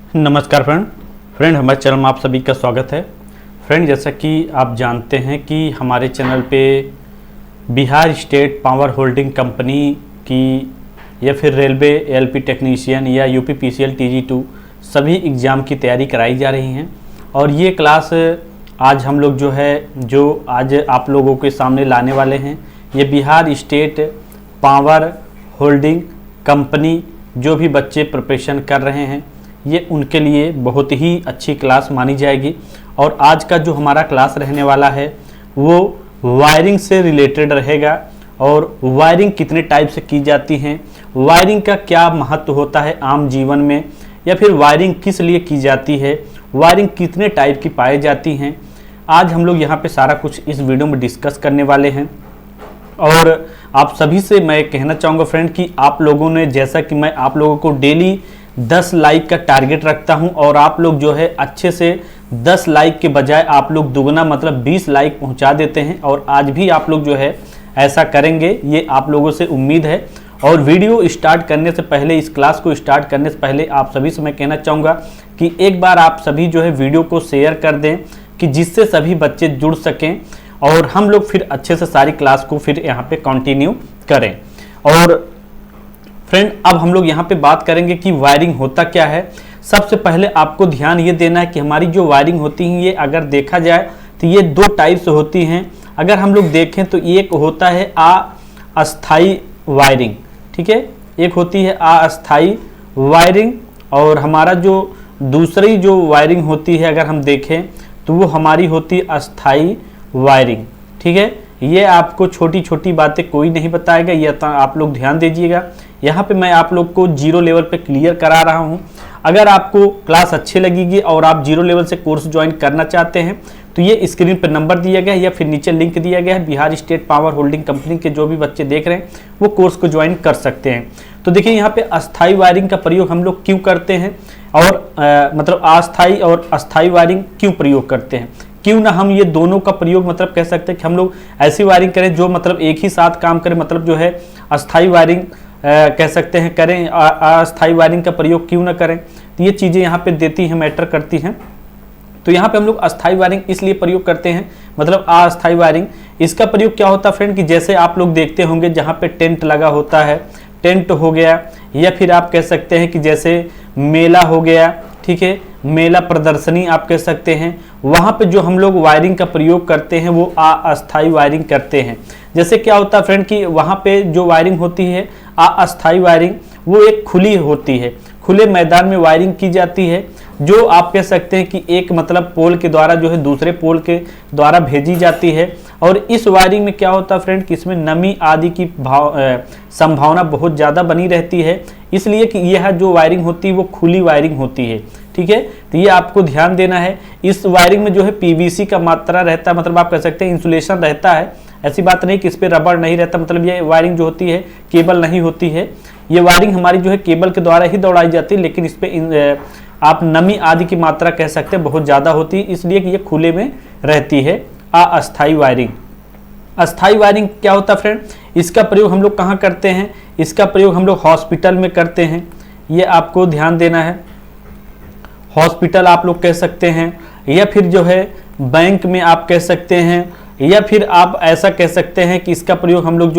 नमस्कार फ्रेंड हमारे चैनल में आप सभी का स्वागत है। फ्रेंड, जैसा कि आप जानते हैं कि हमारे चैनल पे Bihar state power holding company की या फिर रेलवे एलपी टेक्नीशियन या यूपी पीसीएल TG2 सभी एग्ज़ाम की तैयारी कराई जा रही हैं। और ये क्लास आज हम लोग जो आज आप लोगों के सामने लाने वाले हैं, ये Bihar state power holding company जो भी बच्चे प्रिपरेशन कर रहे हैं ये उनके लिए बहुत ही अच्छी क्लास मानी जाएगी। और आज का जो हमारा क्लास रहने वाला है वो वायरिंग से रिलेटेड रहेगा। और वायरिंग कितने टाइप से की जाती हैं, वायरिंग का क्या महत्व होता है आम जीवन में, या फिर वायरिंग किस लिए की जाती है, वायरिंग कितने टाइप की पाई जाती हैं, आज हम लोग यहाँ पे सारा कुछ इस वीडियो में डिस्कस करने वाले हैं। और आप सभी से मैं कहना चाहूँगा फ्रेंड कि आप लोगों ने, जैसा कि मैं आप लोगों को डेली 10 लाइक का टारगेट रखता हूं और आप लोग अच्छे से 10 लाइक के बजाय आप लोग दुगना मतलब 20 लाइक पहुंचा देते हैं। और आज भी आप लोग ऐसा करेंगे, ये आप लोगों से उम्मीद है। और वीडियो स्टार्ट करने से पहले, इस क्लास को स्टार्ट करने से पहले आप सभी से मैं कहना चाहूँगा कि एक बार आप सभी वीडियो को शेयर कर दें कि जिससे सभी बच्चे जुड़ सकें और हम लोग फिर अच्छे से सारी क्लास को फिर यहाँ पे कंटिन्यू करें। और फ्रेंड, अब हम लोग यहाँ पे बात करेंगे कि वायरिंग होता क्या है। सबसे पहले आपको ध्यान ये देना है कि हमारी जो वायरिंग होती है ये अगर देखा जाए तो ये 2 टाइप से होती हैं। अगर हम लोग देखें तो एक होता है अस्थाई वायरिंग, ठीक है, एक होती है अस्थाई वायरिंग। और हमारा जो दूसरी जो वायरिंग होती है अगर हम देखें तो वो हमारी होती है अस्थाई वायरिंग, ठीक है। ये आपको छोटी छोटी बातें कोई नहीं बताएगा, ये आप लोग ध्यान दीजिएगा। यहाँ पे मैं आप लोग को 0 लेवल पे क्लियर करा रहा हूँ। अगर आपको क्लास अच्छी लगेगी और आप 0 लेवल से कोर्स ज्वाइन करना चाहते हैं तो ये स्क्रीन पर नंबर दिया गया है या फिर नीचे लिंक दिया गया है। Bihar state power holding company के जो भी बच्चे देख रहे हैं वो कोर्स को ज्वाइन कर सकते हैं। तो देखिए यहाँ पे अस्थाई वायरिंग का प्रयोग हम लोग क्यों करते हैं और मतलब अस्थाई और अस्थाई वायरिंग क्यों प्रयोग करते हैं, क्यों ना हम ये दोनों का प्रयोग मतलब कह सकते हैं कि हम लोग ऐसी वायरिंग करें जो मतलब एक ही साथ काम करें, मतलब अस्थाई वायरिंग कह सकते हैं करें, अस्थाई वायरिंग का प्रयोग क्यों ना करें। तो ये चीज़ें यहाँ पे देती हैं, मैटर करती हैं। तो यहाँ पे हम लोग अस्थाई वायरिंग इसलिए प्रयोग करते हैं, मतलब अस्थाई वायरिंग। इसका प्रयोग क्या होता है फ्रेंड कि जैसे आप लोग देखते होंगे जहाँ पे टेंट लगा होता है, टेंट हो गया, या फिर आप कह सकते हैं कि जैसे मेला हो गया, ठीक है, मेला प्रदर्शनी आप कह सकते हैं, वहाँ पे जो हम लोग वायरिंग का प्रयोग करते हैं वो अस्थाई वायरिंग करते हैं। जैसे क्या होता है फ्रेंड कि वहाँ पे जो वायरिंग होती है अस्थाई वायरिंग वो एक खुली होती है, खुले मैदान में वायरिंग की जाती है, जो आप कह सकते हैं कि एक मतलब पोल के द्वारा दूसरे पोल के द्वारा भेजी जाती है। और इस वायरिंग में क्या होता है फ्रेंड कि इसमें नमी आदि की संभावना बहुत ज़्यादा बनी रहती है, इसलिए कि यह जो वायरिंग होती है वो खुली वायरिंग होती है, ठीक है। तो ये आपको ध्यान देना है। इस वायरिंग में PVC का मात्रा रहता है, मतलब आप कह सकते हैं इंसुलेशन रहता है। ऐसी बात नहीं कि इस पर रबड़ नहीं रहता, मतलब ये वायरिंग जो होती है केबल नहीं होती है। ये वायरिंग हमारी केबल के द्वारा ही दौड़ाई जाती है, लेकिन इस पर आप नमी आदि की मात्रा कह सकते हैं बहुत ज़्यादा होती है, इसलिए कि ये खुले में रहती है अस्थाई वायरिंग। अस्थाई वायरिंग क्या होता है फ्रेंड, इसका प्रयोग हम लोग कहाँ करते हैं, इसका प्रयोग हम लोग हॉस्पिटल में करते हैं। ये आपको ध्यान देना है, हॉस्पिटल आप लोग कह सकते हैं, या फिर बैंक में आप कह सकते हैं, या फिर आप ऐसा कह सकते हैं कि इसका प्रयोग हम लोग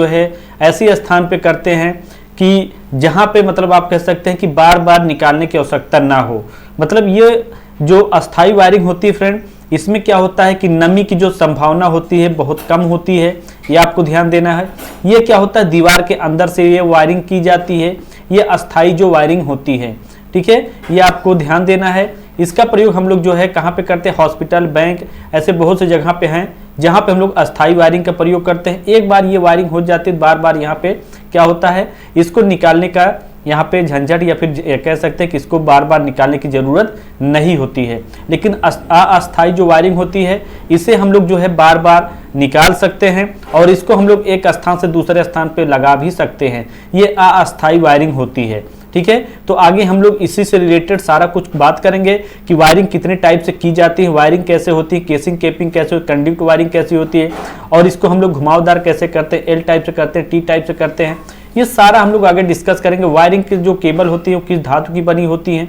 ऐसे स्थान पे करते हैं कि जहाँ पे मतलब आप कह सकते हैं कि बार बार निकालने की आवश्यकता ना हो। मतलब ये जो अस्थाई वायरिंग होती है फ्रेंड, इसमें क्या होता है कि नमी की जो संभावना होती है बहुत कम होती है, ये आपको ध्यान देना है। ये क्या होता है दीवार के अंदर से ये वायरिंग की जाती है, ये अस्थाई जो वायरिंग होती है, ठीक है, ये आपको ध्यान देना है। इसका प्रयोग हम लोग कहाँ पे करते हैं, हॉस्पिटल, बैंक, ऐसे बहुत से जगह पे हैं जहाँ पे हम लोग अस्थाई वायरिंग का प्रयोग करते हैं। एक बार ये वायरिंग हो जाती है, बार बार यहाँ पे क्या होता है इसको निकालने का यहाँ पे झंझट, या फिर कह सकते हैं कि इसको बार बार निकालने की ज़रूरत नहीं होती है। लेकिन अस्थाई जो वायरिंग होती है इसे हम लोग बार बार निकाल सकते हैं और इसको हम लोग एक स्थान से दूसरे स्थान पे लगा भी सकते हैं। ये अस्थाई वायरिंग होती है, ठीक है। तो आगे हम लोग इसी से रिलेटेड सारा कुछ बात करेंगे कि वायरिंग कितने टाइप से की जाती है, वायरिंग कैसे होती है, केसिंग केपिंग कैसे होती है, कंडक्ट वायरिंग कैसी होती है, और इसको हम लोग घुमावदार कैसे करते हैं, L टाइप से करते हैं, T टाइप से करते हैं। ये सारा हम लोग आगे डिस्कस करेंगे। वायरिंग की जो केबल होती है वो किस धातु की बनी होती है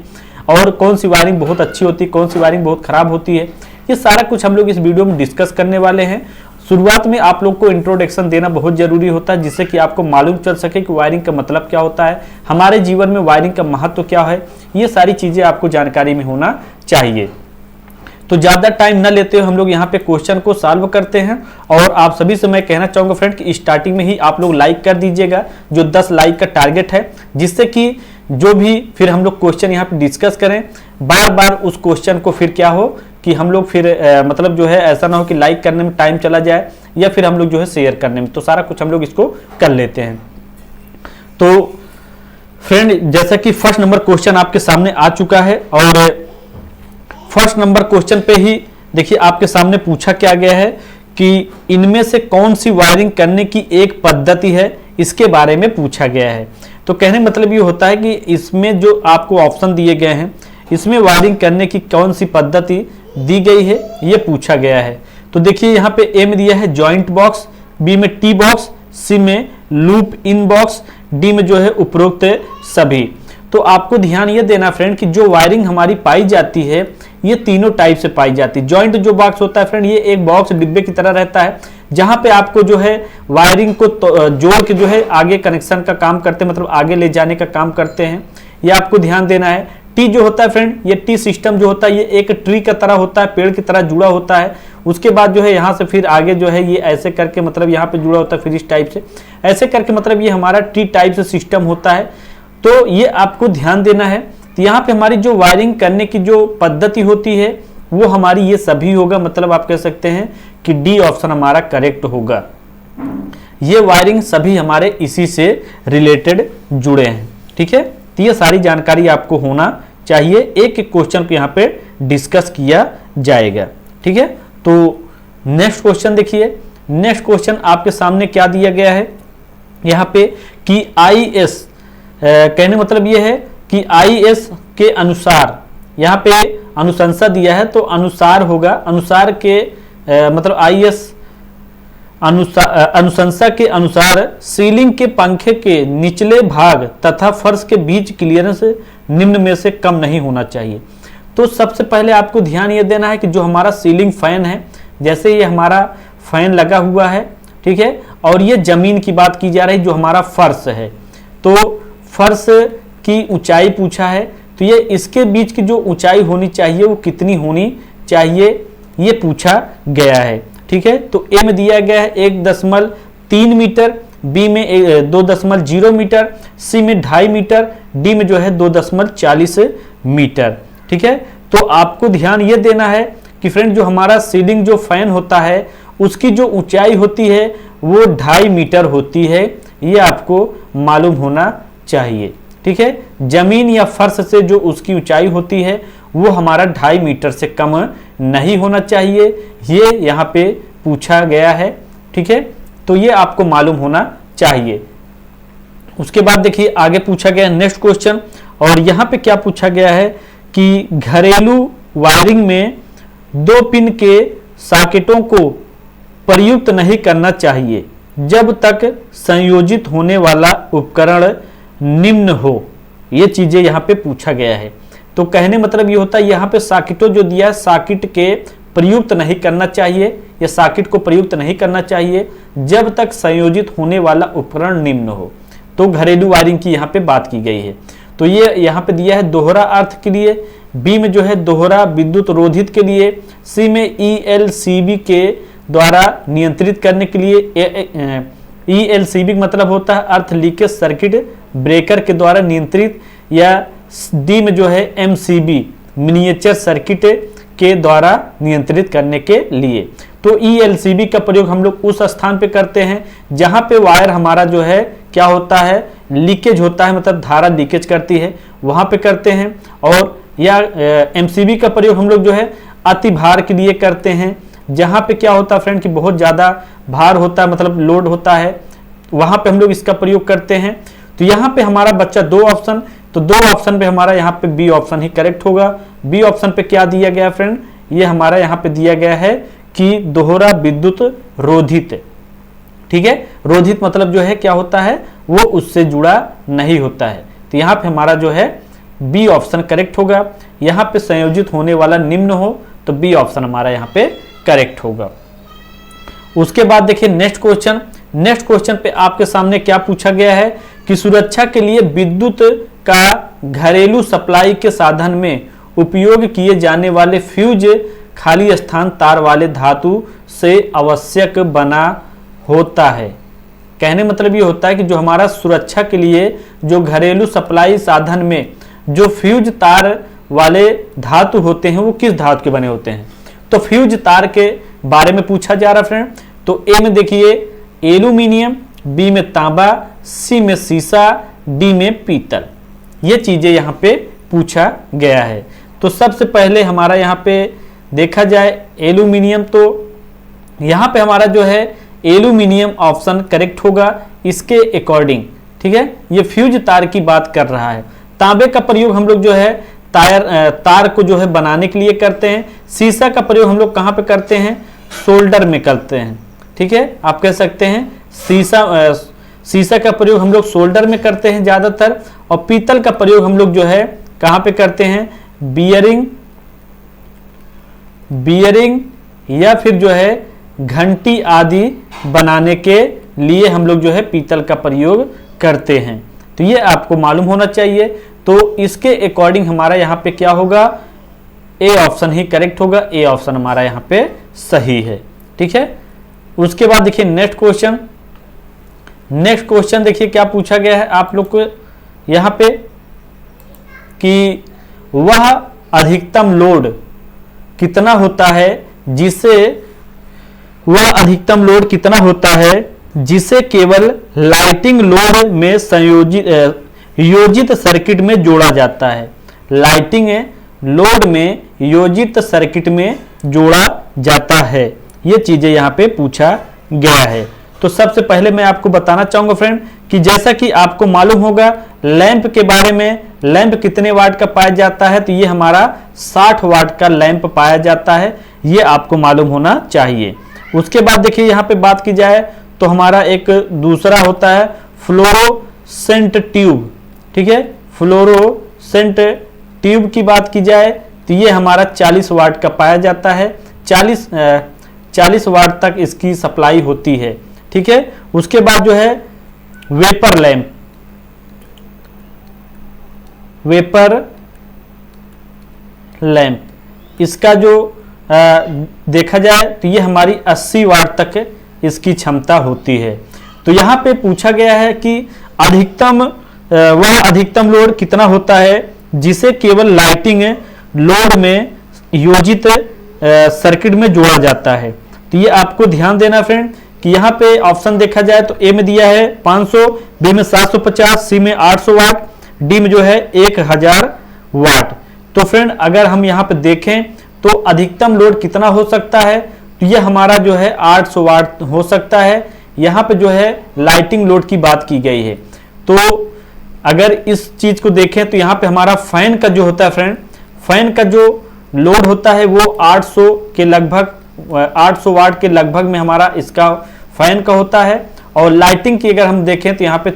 और कौन सी वायरिंग बहुत अच्छी होती है, कौन सी वायरिंग बहुत खराब होती है, ये सारा कुछ हम लोग इस वीडियो में डिस्कस करने वाले हैं। शुरुआत में आप लोग को इंट्रोडक्शन देना बहुत जरूरी होता है, जिससे कि आपको मालूम चल सके कि वायरिंग का मतलब क्या होता है, हमारे जीवन में वायरिंग का महत्व क्या है, ये सारी चीजें आपको जानकारी में होना चाहिए। तो ज़्यादा टाइम न लेते हुए हम लोग यहाँ पे क्वेश्चन को सॉल्व करते हैं। और आप सभी से मैं कहना चाहूँगा फ्रेंड कि स्टार्टिंग में ही आप लोग लाइक कर दीजिएगा, जो 10 लाइक का टारगेट है, जिससे कि जो भी फिर हम लोग क्वेश्चन यहाँ पे डिस्कस करें, बार बार उस क्वेश्चन को फिर क्या हो कि हम लोग फिर मतलब जो है ऐसा ना हो कि लाइक करने में टाइम चला जाए या फिर हम लोग जो है शेयर करने में, तो सारा कुछ हम लोग इसको कर लेते हैं। तो फ्रेंड जैसा कि फर्स्ट नंबर क्वेश्चन आपके सामने आ चुका है, और फर्स्ट नंबर क्वेश्चन पे ही देखिए आपके सामने पूछा क्या गया है कि इनमें से कौन सी वायरिंग करने की एक पद्धति है, इसके बारे में पूछा गया है। तो कहने मतलब ये होता है कि इसमें जो आपको ऑप्शन दिए गए हैं, इसमें वायरिंग करने की कौन सी पद्धति दी गई है, ये पूछा गया है। तो देखिए यहाँ पे ए में दिया है जॉइंट बॉक्स, बी में टी बॉक्स, सी में लूप इन बॉक्स, डी में जो है उपरोक्त सभी। तो आपको ध्यान ये देना फ्रेंड कि जो वायरिंग हमारी पाई जाती है ये तीनों टाइप से पाई जाती है। जॉइंट जो बॉक्स होता है फ्रेंड, ये एक बॉक्स डिब्बे की तरह रहता है, जहां पे आपको जो है वायरिंग को जोड़ के जो है आगे कनेक्शन का काम करते हैं, मतलब आगे ले जाने का काम करते हैं, ये आपको ध्यान देना है। टी जो होता है फ्रेंड, ये टी सिस्टम जो होता है ये एक ट्री का तरह होता है, पेड़ की तरह जुड़ा होता है। उसके बाद जो है यहाँ से फिर आगे जो है ये ऐसे करके मतलब यहाँ पे जुड़ा होता है, फिर इस टाइप से ऐसे करके मतलब ये हमारा टी टाइप से सिस्टम होता है। तो ये आपको ध्यान देना है। तो यहाँ पे हमारी जो वायरिंग करने की जो पद्धति होती है वो हमारी ये सभी होगा, मतलब आप कह सकते हैं कि डी ऑप्शन हमारा करेक्ट होगा। ये वायरिंग सभी हमारे इसी से रिलेटेड जुड़े हैं, ठीक है। तो ये सारी जानकारी आपको होना चाहिए, एक एक क्वेश्चन को यहाँ पे डिस्कस किया जाएगा, ठीक है। तो नेक्स्ट क्वेश्चन देखिए, नेक्स्ट क्वेश्चन आपके सामने क्या दिया गया है यहाँ पे कि IS कहने मतलब ये है कि IS के अनुसार, यहाँ पे अनुशंसा दिया है तो अनुसार होगा, अनुसार के मतलब IS अनुशंसा के अनुसार सीलिंग के पंखे के निचले भाग तथा फर्श के बीच क्लियरेंस निम्न में से कम नहीं होना चाहिए। तो सबसे पहले आपको ध्यान ये देना है कि जो हमारा सीलिंग फैन है, जैसे ये हमारा फैन लगा हुआ है, ठीक है, और ये जमीन की बात की जा रही जो हमारा फर्श है, तो फर्श की ऊंचाई पूछा है, तो ये इसके बीच की जो ऊंचाई होनी चाहिए वो कितनी होनी चाहिए ये पूछा गया है, ठीक है। तो ए में दिया गया है 1.3 मीटर, बी में 2.0 मीटर, सी में 2.5 मीटर, डी में जो है 2.40 मीटर, ठीक है। तो आपको ध्यान ये देना है कि फ्रेंड जो हमारा सीलिंग जो फैन होता है उसकी जो ऊंचाई होती है वो 2.5 मीटर होती है, ये आपको मालूम होना चाहिए, ठीक है। जमीन या फर्श से जो उसकी ऊंचाई होती है वो हमारा 2.5 मीटर से कम नहीं होना चाहिए, ये यहाँ पे पूछा गया है, ठीक है। तो ये आपको मालूम होना चाहिए। उसके बाद देखिए आगे पूछा गया नेक्स्ट क्वेश्चन, और यहाँ पे क्या पूछा गया है कि घरेलू वायरिंग में 2 पिन के सॉकेटों को प्रयुक्त नहीं करना चाहिए जब तक संयोजित होने वाला उपकरण निम्न हो, ये चीजें यहाँ पे पूछा गया है। तो कहने मतलब ये होता है यहाँ पे सॉकेटों जो दिया है, सॉकेट के प्रयुक्त नहीं करना चाहिए या सॉकेट को प्रयुक्त नहीं करना चाहिए जब तक संयोजित होने वाला उपकरण निम्न हो। तो घरेलू वायरिंग की यहाँ पे बात की गई है। तो ये यहाँ पे दिया है दोहरा अर्थ के लिए, बी में जो है दोहरा विद्युत रोधित के लिए, सी में ELCB के द्वारा नियंत्रित करने के लिए, ELCB मतलब होता है अर्थ लीकेज सर्किट ब्रेकर के द्वारा नियंत्रित, या डी में जो है MCB मिनिएचर सर्किट के द्वारा नियंत्रित करने के लिए। तो ELCB का प्रयोग हम लोग उस स्थान पे करते हैं जहां पे वायर हमारा जो है क्या होता है, लीकेज होता है, मतलब धारा लीकेज करती है, वहां पे करते हैं। और या MCB का प्रयोग हम लोग जो है अति भार के लिए करते हैं, जहां पे क्या होता है फ्रेंड कि बहुत ज़्यादा भार होता है, मतलब लोड होता है, वहां पे हम लोग इसका प्रयोग करते हैं। तो यहाँ पे हमारा बच्चा 2 ऑप्शन, तो 2 ऑप्शन पे हमारा यहाँ पे बी ऑप्शन ही करेक्ट होगा। बी ऑप्शन पे क्या दिया गया फ्रेंड, ये हमारा यहाँ पे दिया गया है कि दोहरा विद्युत रोधित, ठीक है। रोधित मतलब जो है क्या होता है वो उससे जुड़ा नहीं होता है। तो यहाँ पे हमारा जो है बी ऑप्शन करेक्ट होगा। यहाँ पे संयोजित होने वाला निम्न हो तो बी ऑप्शन हमारा यहाँ पे करेक्ट होगा। उसके बाद देखिए नेक्स्ट क्वेश्चन पे आपके सामने क्या पूछा गया है कि सुरक्षा के लिए विद्युत का घरेलू सप्लाई के साधन में उपयोग किए जाने वाले फ्यूज खाली स्थान तार वाले धातु से आवश्यक बना होता है। कहने मतलब ये होता है कि जो हमारा सुरक्षा के लिए जो घरेलू सप्लाई साधन में जो फ्यूज तार वाले धातु होते हैं वो किस धातु के बने होते हैं। तो फ्यूज तार के बारे में पूछा जा रहा फ्रेंड। तो ए में देखिए एल्यूमिनियम, बी में तांबा, सी में सीसा, डी में पीतल। ये चीजें यहाँ पे पूछा गया है। तो सबसे पहले हमारा यहाँ पे देखा जाए एल्यूमिनियम, तो यहाँ पे हमारा जो है एल्यूमिनियम ऑप्शन करेक्ट होगा इसके अकॉर्डिंग। ठीक है, ये फ्यूज तार की बात कर रहा है। तांबे का प्रयोग हम लोग जो है तार को जो है बनाने के लिए करते हैं। सीसा का प्रयोग हम लोग कहाँ पे करते हैं, सोल्डर में करते हैं। ठीक है, आप कह सकते हैं सीसा का प्रयोग हम लोग सोल्डर में करते हैं ज्यादातर। और पीतल का प्रयोग हम लोग जो है कहाँ पे करते हैं, बियरिंग या फिर जो है घंटी आदि बनाने के लिए हम लोग जो है पीतल का प्रयोग करते हैं। तो ये आपको मालूम होना चाहिए। तो इसके अकॉर्डिंग हमारा यहाँ पे क्या होगा, ए ऑप्शन ही करेक्ट होगा। ए ऑप्शन हमारा यहाँ पे सही है। ठीक है, उसके बाद देखिए नेक्स्ट क्वेश्चन देखिए क्या पूछा गया है आप लोग को यहाँ पे कि वह अधिकतम लोड कितना होता है जिसे केवल लाइटिंग लोड में योजित सर्किट में जोड़ा जाता है। लाइटिंग लोड में योजित सर्किट में जोड़ा जाता है। ये चीजें यहाँ पे पूछा गया है। तो सबसे पहले मैं आपको बताना चाहूंगा फ्रेंड कि जैसा कि आपको मालूम होगा लैंप के बारे में, लैंप कितने वाट का पाया जाता है, तो ये हमारा 60 वाट का लैंप पाया जाता है। ये आपको मालूम होना चाहिए। उसके बाद देखिए यहाँ पे बात की जाए तो हमारा एक दूसरा होता है फ्लोरोसेंट ट्यूब। ठीक है, फ्लोरोसेंट ट्यूब की बात की जाए तो ये हमारा 40 वाट का पाया जाता है। 40 वाट तक इसकी सप्लाई होती है। ठीक है, उसके बाद जो है वेपर लैंप इसका जो देखा जाए तो ये हमारी 80 वाट तक इसकी क्षमता होती है। तो यहाँ पे पूछा गया है कि अधिकतम लोड कितना होता है जिसे केवल लाइटिंग लोड में योजित सर्किट में जोड़ा जाता है। तो ये आपको ध्यान देना फ्रेंड कि यहाँ पे ऑप्शन देखा जाए तो ए में दिया है 500, बी में 750, सी में 800 वाट, डी में जो है 1000 वाट। तो फ्रेंड अगर हम यहाँ पे देखें तो अधिकतम लोड कितना हो सकता है, तो ये हमारा जो है 800 वाट हो सकता है। यहाँ पे जो है लाइटिंग लोड की बात की गई है। तो अगर इस चीज को देखें तो यहाँ पे हमारा फैन का जो होता है फ्रेंड, फैन का जो लोड होता है वो 800 वाट के लगभग में हमारा इसका फैन का होता है। और लाइटिंग की अगर हम देखें तो यहाँ पे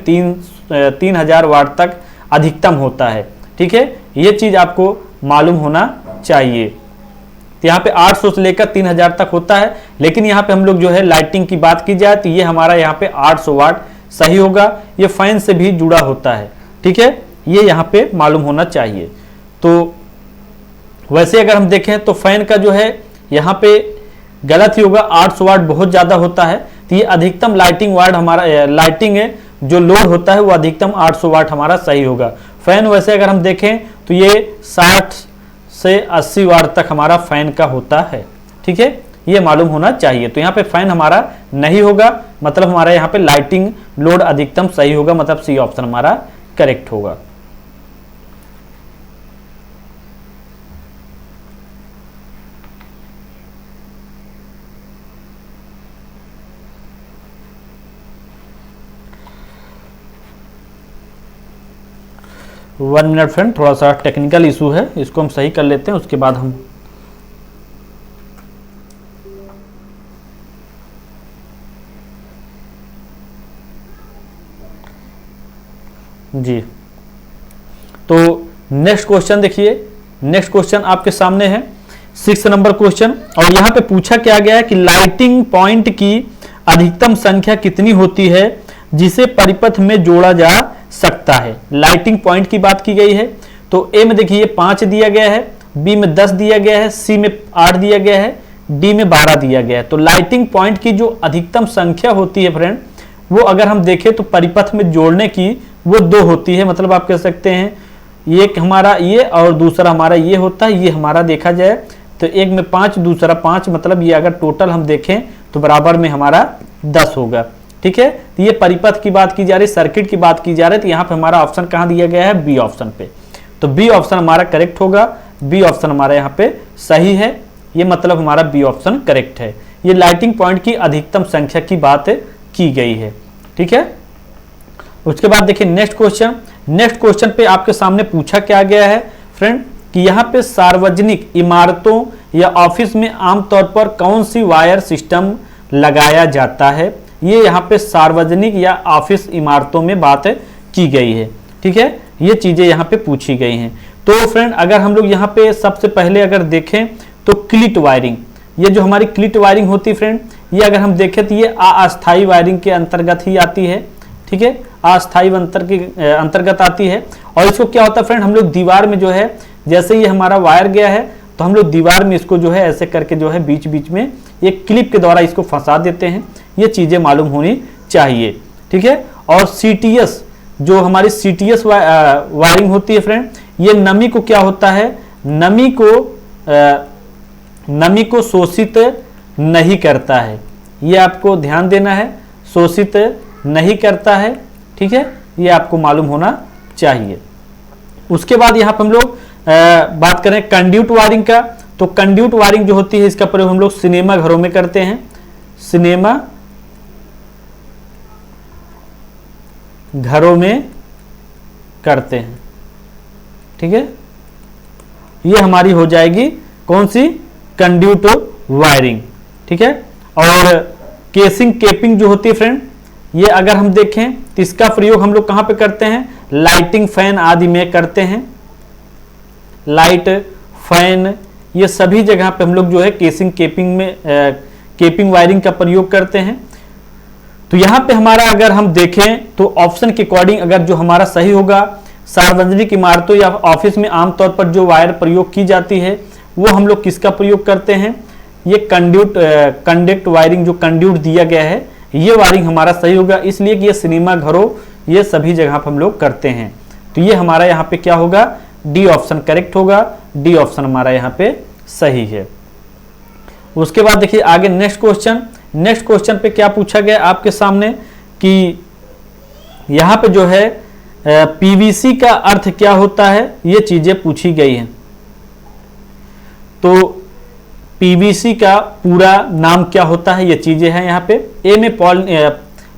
3000 वाट तक अधिकतम होता है। ठीक है, ये चीज आपको मालूम होना चाहिए। तो यहाँ पे 800 से लेकर 3000 तक होता है, लेकिन यहाँ पे हम लोग जो है लाइटिंग की बात की जाए तो ये हमारा यहाँ पे 800 वाट सही होगा। ये फैन से भी जुड़ा होता है। ठीक है, ये यहाँ पे मालूम होना चाहिए। तो वैसे अगर हम देखें तो फैन का जो है यहाँ पे गलत ही होगा, 800 वाट बहुत ज्यादा होता है। तो ये अधिकतम लाइटिंग वाट हमारा लाइटिंग है जो लोड होता है वो अधिकतम 800 वाट हमारा सही होगा। फैन वैसे अगर हम देखें तो ये 60 से 80 वाट तक हमारा फैन का होता है। ठीक है, ये मालूम होना चाहिए। तो यहाँ पे फैन हमारा नहीं होगा, मतलब हमारा यहाँ पे लाइटिंग लोड अधिकतम सही होगा, मतलब सी ऑप्शन हमारा करेक्ट होगा। वन मिनट फ्रेंड, थोड़ा सा टेक्निकल इशू है, इसको हम सही कर लेते हैं, उसके बाद हम जी। तो नेक्स्ट क्वेश्चन देखिए, नेक्स्ट क्वेश्चन आपके सामने है 6 नंबर क्वेश्चन, और यहाँ पे पूछा क्या गया है कि लाइटिंग पॉइंट की अधिकतम संख्या कितनी होती है जिसे परिपथ में जोड़ा जा सकता है। लाइटिंग पॉइंट की बात की गई है। तो ए में देखिए 5 दिया गया है, बी में 10 दिया गया है, सी में 8 दिया गया है, डी में 12 दिया गया है। तो लाइटिंग पॉइंट की जो अधिकतम संख्या होती है फ्रेंड, वो अगर हम देखें तो परिपथ में जोड़ने की वो 2 होती है। मतलब आप कह सकते हैं एक हमारा ये और दूसरा हमारा ये होता है। ये हमारा देखा जाए तो एक में 5 दूसरा 5, मतलब ये अगर टोटल हम देखें तो बराबर में हमारा 10 होगा। ठीक है, तो ये परिपथ की बात की जा रही, सर्किट की बात की जा रही। तो यहाँ पे हमारा ऑप्शन कहाँ दिया गया है, बी ऑप्शन पे। तो बी ऑप्शन हमारा करेक्ट होगा, बी ऑप्शन हमारा यहाँ पे सही है। ये मतलब हमारा बी ऑप्शन करेक्ट है। ये लाइटिंग पॉइंट की अधिकतम संख्या की बात की गई है। ठीक है, उसके बाद देखिए नेक्स्ट क्वेश्चन। नेक्स्ट क्वेश्चन पे आपके सामने पूछा क्या गया है फ्रेंड कि यहाँ पे सार्वजनिक इमारतों या ऑफिस में आमतौर पर कौन सी वायर सिस्टम लगाया जाता है। ये यहाँ पे सार्वजनिक या ऑफिस इमारतों में बात की गई है। ठीक है, ये चीजें यहाँ पे पूछी गई हैं। तो फ्रेंड अगर हम लोग यहाँ पे सबसे पहले अगर देखें तो क्लिट वायरिंग, ये जो हमारी क्लिट वायरिंग होती है फ्रेंड, ये अगर हम देखें तो ये अस्थायी वायरिंग के अंतर्गत ही आती है। ठीक है, अस्थायी अंतर्गत आती है। और इसको क्या होता है फ्रेंड, हम लोग दीवार में जो है, जैसे ये हमारा वायर गया है तो हम लोग दीवार में इसको जो है ऐसे करके जो है बीच बीच में एक क्लिप के द्वारा इसको फंसा देते हैं। ये चीजें मालूम होनी चाहिए। ठीक है, और सीटीएस, जो हमारी सीटीएस वायरिंग होती है फ्रेंड, ये नमी को क्या होता है, नमी को शोषित नहीं करता है। ये आपको ध्यान देना है, शोषित नहीं करता है। ठीक है, ये आपको मालूम होना चाहिए। उसके बाद यहाँ पर हम लोग बात करें कंड्यूट वायरिंग का। तो कंड्यूट वायरिंग जो होती है इसका प्रयोग हम लोग सिनेमा घरों में करते हैं। सिनेमा घरों में करते हैं। ठीक है, ये हमारी हो जाएगी कौन सी, कंड्यूट वायरिंग। ठीक है, और केसिंग केपिंग जो होती है फ्रेंड, ये अगर हम देखें तो इसका प्रयोग हम लोग कहां पे करते हैं, लाइटिंग फैन आदि में करते हैं। लाइट फैन ये सभी जगह पे हम लोग जो है केसिंग केपिंग में केपिंग वायरिंग का प्रयोग करते हैं। तो यहाँ पे हमारा अगर हम देखें तो ऑप्शन के अकॉर्डिंग अगर जो हमारा सही होगा, सार्वजनिक इमारतों या ऑफिस में आमतौर पर जो वायर प्रयोग की जाती है वो हम लोग किसका प्रयोग करते हैं, ये कंडक्ट वायरिंग जो कंड्यूट दिया गया है ये वायरिंग हमारा सही होगा। इसलिए कि ये सिनेमा घरों ये सभी जगह पर हम लोग करते हैं। तो ये हमारा यहाँ पे क्या होगा, डी ऑप्शन करेक्ट होगा। डी ऑप्शन हमारा यहाँ पे सही है। उसके बाद देखिए आगे नेक्स्ट क्वेश्चन। नेक्स्ट क्वेश्चन पे क्या पूछा गया आपके सामने कि यहाँ पे जो है पीवीसी का अर्थ क्या होता है, ये चीजें पूछी गई हैं। तो पीवीसी का पूरा नाम क्या होता है, ये चीजें हैं यहाँ पे। ए में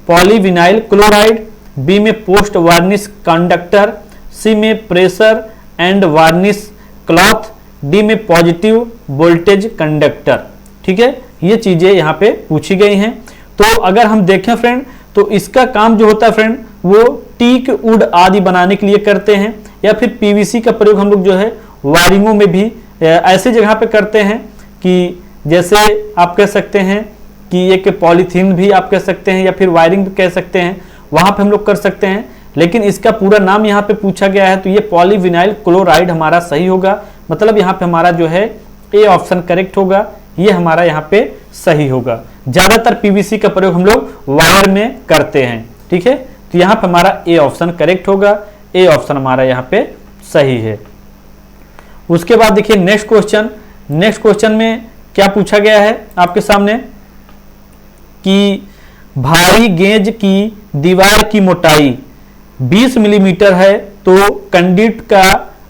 पॉलीविनाइल क्लोराइड, बी में पोस्ट वार्निश कंडक्टर, सी में pressure and varnish cloth, D में पॉजिटिव वोल्टेज कंडक्टर। ठीक है, ये चीजें यहाँ पे पूछी गई हैं। तो अगर हम देखें फ्रेंड तो इसका काम जो होता है फ्रेंड वो टीक वुड आदि बनाने के लिए करते हैं, या फिर पीवीसी का प्रयोग हम लोग जो है वायरिंगों में भी ऐसे जगह पे करते हैं कि जैसे आप कह सकते हैं कि एक पॉलीथीन भी आप कह सकते हैं या फिर वायरिंग भी कह सकते हैं, वहां पे हम लोग कर सकते हैं। लेकिन इसका पूरा नाम यहाँ पे पूछा गया है तो ये पॉलीविनाइल क्लोराइड हमारा सही होगा। मतलब यहाँ पे हमारा जो है ए ऑप्शन करेक्ट होगा, ये हमारा यहाँ पे सही होगा। ज्यादातर पीवीसी का प्रयोग हम लोग वायर में करते हैं। ठीक है, तो यहाँ पे हमारा ए ऑप्शन करेक्ट होगा, ए ऑप्शन हमारा यहाँ पे सही है। उसके बाद देखिए नेक्स्ट क्वेश्चन। नेक्स्ट क्वेश्चन में क्या पूछा गया है आपके सामने कि भारी गेज की दीवार की मोटाई 20 मिलीमीटर है तो कंडक्ट का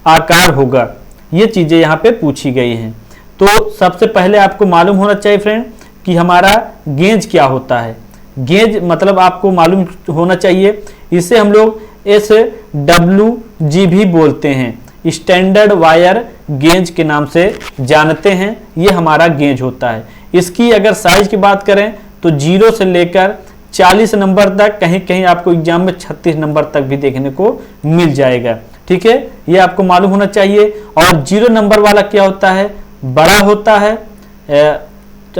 आकार होगा। ये चीजें यहाँ पे पूछी गई हैं। तो सबसे पहले आपको मालूम होना चाहिए फ्रेंड कि हमारा गेज क्या होता है। गेज मतलब आपको मालूम होना चाहिए, इसे हम लोग SWG भी बोलते हैं, स्टैंडर्ड वायर गेज के नाम से जानते हैं। ये हमारा गेज होता है। इसकी अगर साइज की बात करें तो 0 से लेकर 40 नंबर तक, कहीं कहीं आपको एग्जाम में 36 नंबर तक भी देखने को मिल जाएगा। ठीक है, ये आपको मालूम होना चाहिए। और 0 नंबर वाला क्या होता है, बड़ा होता है,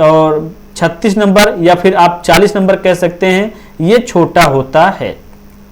और 36 नंबर या फिर आप 40 नंबर कह सकते हैं, ये छोटा होता है।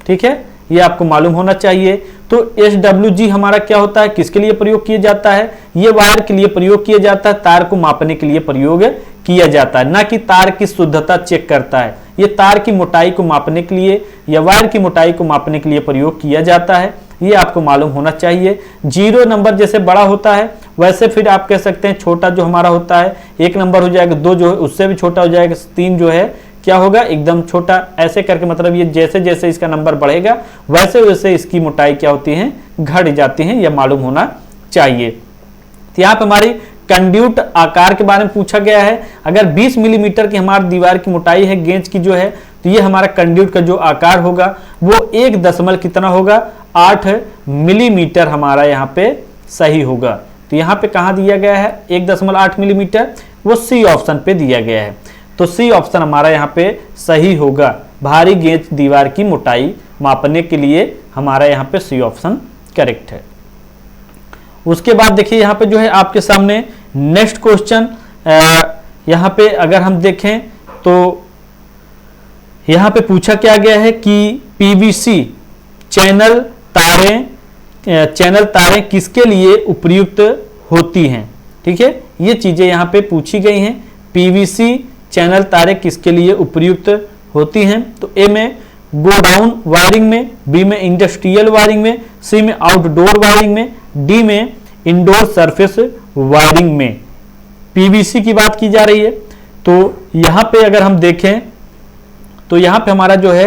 ठीक है, ये आपको मालूम होना चाहिए। तो SWG हमारा क्या होता है, किसके लिए प्रयोग किया जाता है, ये वायर के लिए प्रयोग किया जाता है, तार को मापने के लिए प्रयोग किया जाता है, ना कि तार की शुद्धता चेक करता है। ये तार की मोटाई को मापने के लिए या वायर की मोटाई को मापने के लिए प्रयोग किया जाता है, ये आपको मालूम होना चाहिए। 0 नंबर जैसे बड़ा होता है, वैसे फिर आप कह सकते हैं छोटा जो हमारा होता है 1 नंबर हो जाएगा, 2 जो है उससे भी छोटा हो जाएगा, 3 जो है क्या होगा, एकदम छोटा। ऐसे करके मतलब ये जैसे जैसे इसका नंबर बढ़ेगा वैसे वैसे इसकी मोटाई क्या होती है, घट जाती है, यह मालूम होना चाहिए। तो यहाँ पे हमारी कंड्यूट आकार के बारे में पूछा गया है। अगर 20 मिलीमीटर की हमारी दीवार की मोटाई है गेंज की जो है, तो ये हमारा कंड्यूट का जो आकार होगा वो 1 दशमलव कितना होगा, 8 मिलीमीटर हमारा यहाँ पे सही होगा। तो यहाँ पे कहाँ दिया गया है 1.8 मिलीमीटर, वो सी ऑप्शन पे दिया गया है। तो सी ऑप्शन हमारा यहाँ पे सही होगा। भारी गेंज दीवार की मोटाई मापने के लिए हमारा यहाँ पे सी ऑप्शन करेक्ट है। उसके बाद देखिए यहाँ पे जो है आपके सामने नेक्स्ट क्वेश्चन, यहाँ पे अगर हम देखें तो यहाँ पे पूछा क्या गया है कि पीवीसी चैनल तारें किसके लिए उपयुक्त होती हैं। ठीक है, ये चीजें यहाँ पे पूछी गई हैं। पीवीसी चैनल तारें किसके लिए उपयुक्त होती हैं, तो ए में गोडाउन वायरिंग में, बी में इंडस्ट्रियल वायरिंग में, सी में आउटडोर वायरिंग में, डी में इंडोर सरफेस वायरिंग में पीवीसी की बात की जा रही है। तो यहाँ पे अगर हम देखें तो यहाँ पे हमारा जो है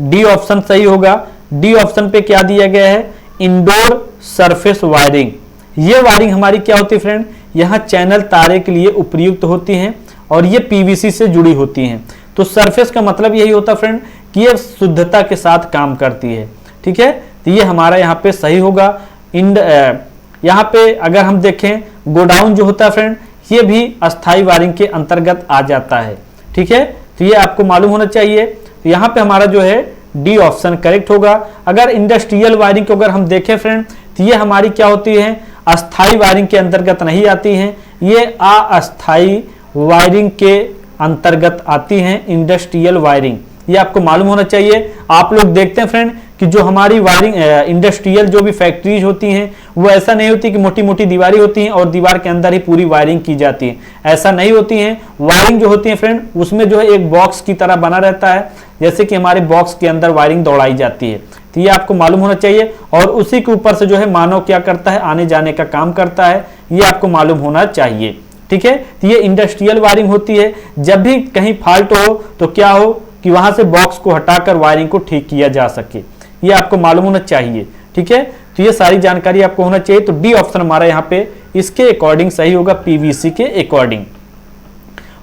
डी ऑप्शन सही होगा। डी ऑप्शन पे क्या दिया गया है, इंडोर सरफेस वायरिंग। ये वायरिंग हमारी क्या होती है फ्रेंड, यहाँ चैनल तारे के लिए उपयुक्त होती हैं और ये पीवीसी से जुड़ी होती हैं। तो सरफेस का मतलब यही होता है फ्रेंड कि ये शुद्धता के साथ काम करती है। ठीक है, तो ये हमारा यहाँ पे सही होगा। यहाँ पे अगर हम देखें गोडाउन जो होता है फ्रेंड, ये भी अस्थाई वायरिंग के अंतर्गत आ जाता है। ठीक है, तो ये आपको मालूम होना चाहिए। तो यहाँ पे हमारा जो है डी ऑप्शन करेक्ट होगा। अगर इंडस्ट्रियल वायरिंग को अगर हम देखें फ्रेंड, तो ये हमारी क्या होती है, अस्थाई वायरिंग के अंतर्गत नहीं आती हैं, ये अस्थाई वायरिंग के अंतर्गत आती हैं इंडस्ट्रियल वायरिंग। ये आपको मालूम होना चाहिए। आप लोग देखते हैं फ्रेंड कि जो हमारी वायरिंग इंडस्ट्रियल जो भी फैक्ट्रीज होती हैं, वो ऐसा नहीं होती कि मोटी मोटी दीवारें होती हैं और दीवार के अंदर ही पूरी वायरिंग की जाती है, ऐसा नहीं होती हैं। वायरिंग जो होती है फ्रेंड, उसमें जो है एक बॉक्स की तरह बना रहता है, जैसे कि हमारे बॉक्स के अंदर वायरिंग दौड़ाई जाती है। तो ये आपको मालूम होना चाहिए। और उसी के ऊपर से जो है मानव क्या करता है, आने जाने का काम करता है, ये आपको मालूम होना चाहिए। ठीक है, तो ये इंडस्ट्रियल वायरिंग होती है। जब भी कहीं फॉल्ट हो तो क्या हो कि वहां से बॉक्स को हटाकर वायरिंग को ठीक किया जा सके, ये आपको मालूम होना चाहिए। ठीक है, तो ये सारी जानकारी आपको होना चाहिए। तो डी ऑप्शन हमारा यहाँ पे इसके अकॉर्डिंग सही होगा, पीवीसी के अकॉर्डिंग।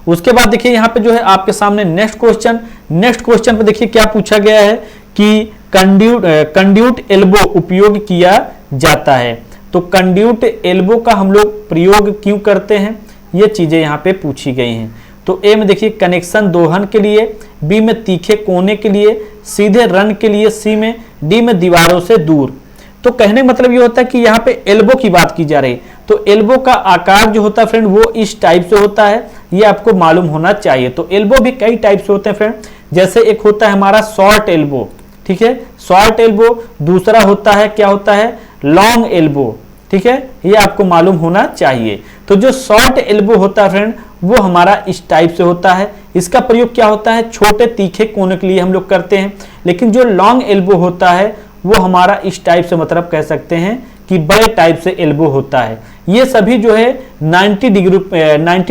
उसके बाद देखिए यहाँ पे जो है आपके सामने नेक्स्ट क्वेश्चन पे देखिए क्या पूछा गया है कि कंड्यूट एल्बो उपयोग किया जाता है। तो कंड्यूट एल्बो का हम लोग प्रयोग क्यों करते हैं, ये चीजें यहाँ पे पूछी गई हैं। तो ए में देखिए कनेक्शन दोहन के लिए, बी में तीखे कोने के लिए, सीधे रन के लिए, सी में, डी में दीवारों से दूर। तो कहने का मतलब ये होता है कि यहाँ पे एल्बो की बात की जा रही है। तो एल्बो का आकार जो होता है फ्रेंड वो इस टाइप से होता है, ये आपको मालूम होना चाहिए। तो एल्बो भी कई टाइप से होते हैं फ्रेंड, जैसे एक होता है हमारा शॉर्ट एल्बो। ठीक है, शॉर्ट एल्बो। दूसरा होता है क्या होता है, लॉन्ग एल्बो। ठीक है, ये आपको मालूम होना चाहिए। तो जो शॉर्ट एल्बो होता है फ्रेंड, वो हमारा इस टाइप से होता है। इसका प्रयोग क्या होता है, छोटे तीखे कोने के लिए हम लोग करते हैं। लेकिन जो लॉन्ग एल्बो होता है वो हमारा इस टाइप से, मतलब कह सकते हैं कि बड़े टाइप से एल्बो होता है। ये सभी जो है 90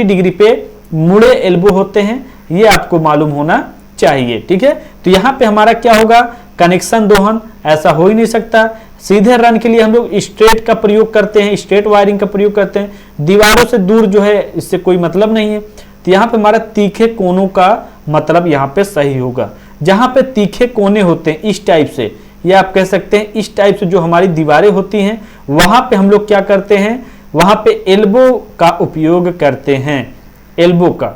डिग्री पे मुड़े एल्बो होते हैं, ये आपको मालूम होना चाहिए। ठीक है, तो यहाँ पे हमारा क्या होगा, कनेक्शन दोहन, ऐसा हो ही नहीं सकता। सीधे रन के लिए हम लोग स्ट्रेट का प्रयोग करते हैं, स्ट्रेट वायरिंग का प्रयोग करते हैं। दीवारों से दूर जो है इससे कोई मतलब नहीं है। तो यहाँ पे हमारा तीखे कोनों का मतलब यहाँ पे सही होगा। जहां पे तीखे कोने होते हैं इस टाइप से, या आप कह सकते हैं इस टाइप से जो हमारी दीवारें होती हैं, वहां पे हम लोग क्या करते हैं, वहां पे एल्बो का उपयोग करते हैं, एल्बो का।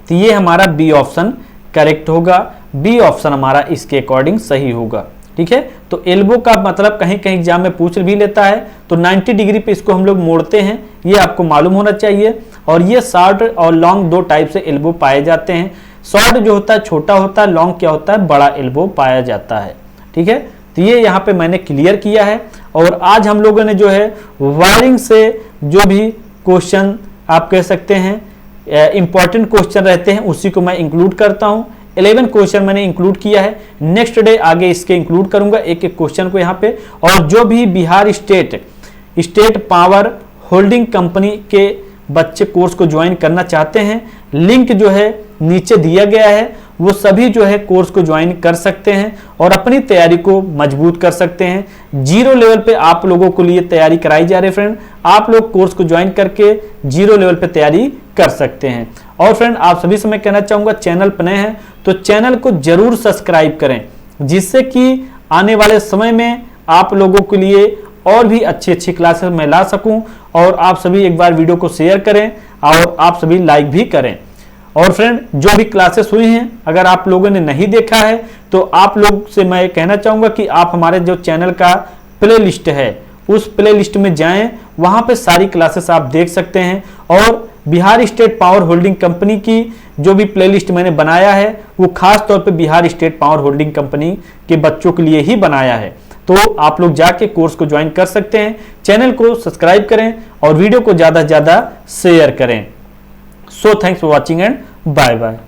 तो ये हमारा बी ऑप्शन करेक्ट होगा। बी ऑप्शन हमारा इसके अकॉर्डिंग सही होगा। ठीक है। तो एल्बो का मतलब कहीं कहीं एग्जाम में पूछ भी लेता है, तो 90 डिग्री पे इसको हम लोग मोड़ते हैं, ये आपको मालूम होना चाहिए। और ये शॉर्ट और लॉन्ग दो टाइप से एल्बो पाए जाते हैं। शॉर्ट जो होता है छोटा होता है, लॉन्ग क्या होता है बड़ा एल्बो पाया जाता है, ठीक है। तो ये यहाँ पे मैंने क्लियर किया है। और आज हम लोगों ने जो है वायरिंग से जो भी क्वेश्चन आप कह सकते हैं इंपॉर्टेंट क्वेश्चन रहते हैं उसी को मैं इंक्लूड करता हूँ। 11 क्वेश्चन मैंने इंक्लूड किया है, नेक्स्ट डे आगे इसके इंक्लूड करूंगा एक एक क्वेश्चन को यहाँ पे। और जो भी Bihar state power holding company के बच्चे कोर्स को ज्वाइन करना चाहते हैं, लिंक जो है नीचे दिया गया है, वो सभी जो है कोर्स को ज्वाइन कर सकते हैं और अपनी तैयारी को मजबूत कर सकते हैं। जीरो लेवल पे आप लोगों को लिए तैयारी कराई जा रही है फ्रेंड, आप लोग कोर्स को ज्वाइन करके जीरो लेवल पे तैयारी कर सकते हैं। और फ्रेंड आप सभी से मैं कहना चाहूंगा, चैनल पर नए हैं तो चैनल को जरूर सब्सक्राइब करें, जिससे कि आने वाले समय में आप लोगों के लिए और भी अच्छी अच्छी क्लासेस मैं ला सकूं। और आप सभी एक बार वीडियो को शेयर करें और आप सभी लाइक भी करें। और फ्रेंड जो भी क्लासेस हुई हैं अगर आप लोगों ने नहीं देखा है तो आप लोग से मैं कहना चाहूंगा कि आप हमारे जो चैनल का प्ले लिस्ट है उस प्ले लिस्ट में जाएं, वहां पे सारी क्लासेस आप देख सकते हैं। और Bihar state power holding company की जो भी प्ले लिस्ट मैंने बनाया है वो खास तौर पे Bihar state power holding company के बच्चों के लिए ही बनाया है। तो आप लोग जाके कोर्स को ज्वाइन कर सकते हैं। चैनल को सब्सक्राइब करें और वीडियो को ज्यादा से ज्यादा शेयर करें। So thanks for watching and bye bye.